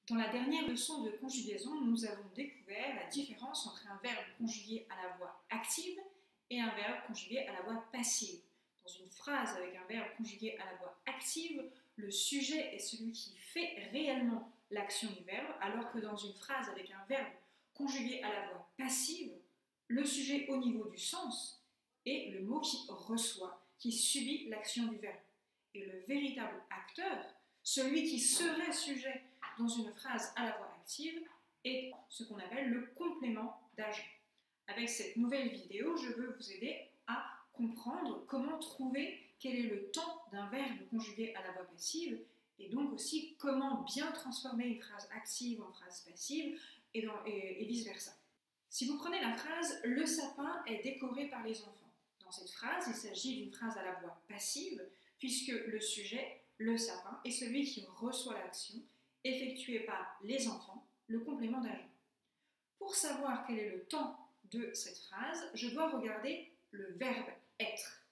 Dans la dernière leçon de conjugaison, nous avons découvert la différence entre un verbe conjugué à la voix active et un verbe conjugué à la voix passive. Dans une phrase avec un verbe conjugué à la voix active, le sujet est celui qui fait réellement l'action du verbe, alors que dans une phrase avec un verbe conjugué à la voix passive, le sujet au niveau du sens est le mot qui reçoit, qui subit l'action du verbe. Et le véritable acteur, celui qui serait sujet dans une phrase à la voix active, est ce qu'on appelle le complément d'agent. Avec cette nouvelle vidéo, je veux vous aider à comprendre comment trouver quel est le temps d'un verbe conjugué à la voix passive et donc aussi comment bien transformer une phrase active en phrase passive et vice-versa. Si vous prenez la phrase « Le sapin est décoré par les enfants », dans cette phrase, il s'agit d'une phrase à la voix passive puisque le sujet, le sapin, est celui qui reçoit l'action effectuée par les enfants, le complément d'agent. Pour savoir quel est le temps de cette phrase, je dois regarder le verbe être.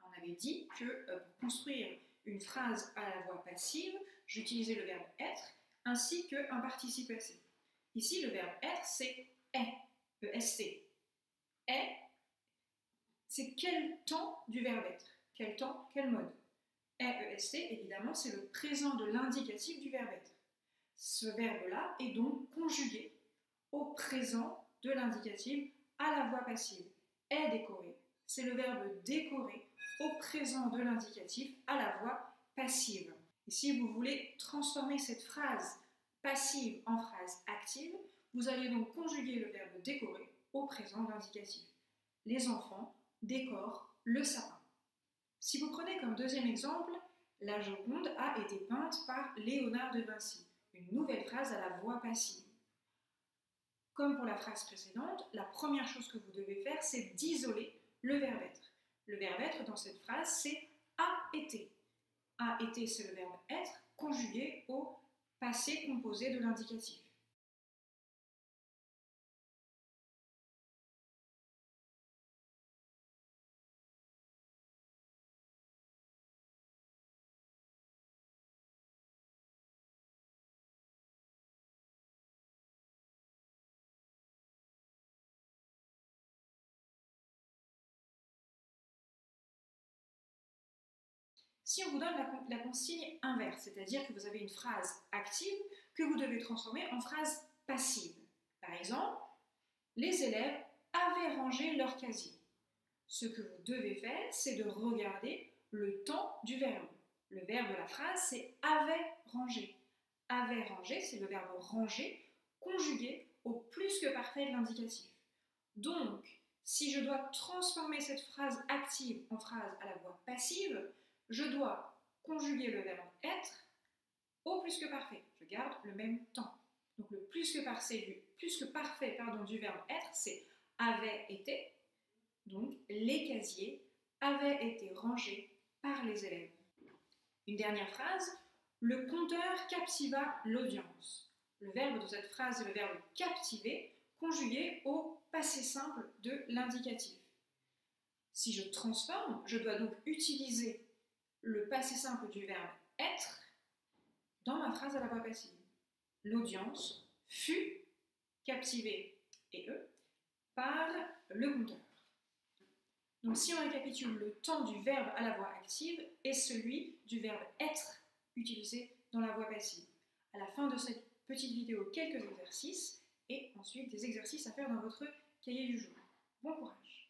On avait dit que pour construire une phrase à la voix passive, j'utilisais le verbe être ainsi qu'un participe passé. Ici, le verbe être, c'est est, E-S-T. Est, c'est quel temps du verbe être? Quel temps, quel mode? Est, E-S-T, évidemment, c'est le présent de l'indicatif du verbe être. Ce verbe-là est donc conjugué au présent de l'indicatif à la voix passive. Est décoré, c'est le verbe décorer au présent de l'indicatif à la voix passive. Et si vous voulez transformer cette phrase passive en phrase active, vous allez donc conjuguer le verbe décorer au présent de l'indicatif. Les enfants décorent le sapin. Si vous prenez comme deuxième exemple, la Joconde a été peinte par Léonard de Vinci, une nouvelle phrase à la voix passive. Comme pour la phrase précédente, la première chose que vous devez faire, c'est d'isoler le verbe être. Le verbe être dans cette phrase, c'est a été. A été, c'est le verbe être conjugué au passé composé de l'indicatif. Si on vous donne la consigne inverse, c'est-à-dire que vous avez une phrase active que vous devez transformer en phrase passive. Par exemple, les élèves avaient rangé leur casier. Ce que vous devez faire, c'est de regarder le temps du verbe. Le verbe de la phrase, c'est avait rangé. Avait rangé, c'est le verbe ranger, conjugué au plus que parfait de l'indicatif. Donc, si je dois transformer cette phrase active en phrase à la voix passive, je dois conjuguer le verbe être au plus que parfait. Je garde le même temps. Donc le plus que parfait du verbe être, c'est avait été. Donc les casiers avaient été rangés par les élèves. Une dernière phrase, le conteur captiva l'audience. Le verbe de cette phrase est le verbe captiver, conjugué au passé simple de l'indicatif. Si je transforme, je dois donc utiliser le passé simple du verbe être dans ma phrase à la voix passive. L'audience fut captivée, et par le conteur. Donc si on récapitule, le temps du verbe à la voix active est celui du verbe être utilisé dans la voix passive. À la fin de cette petite vidéo, quelques exercices et ensuite des exercices à faire dans votre cahier du jour. Bon courage!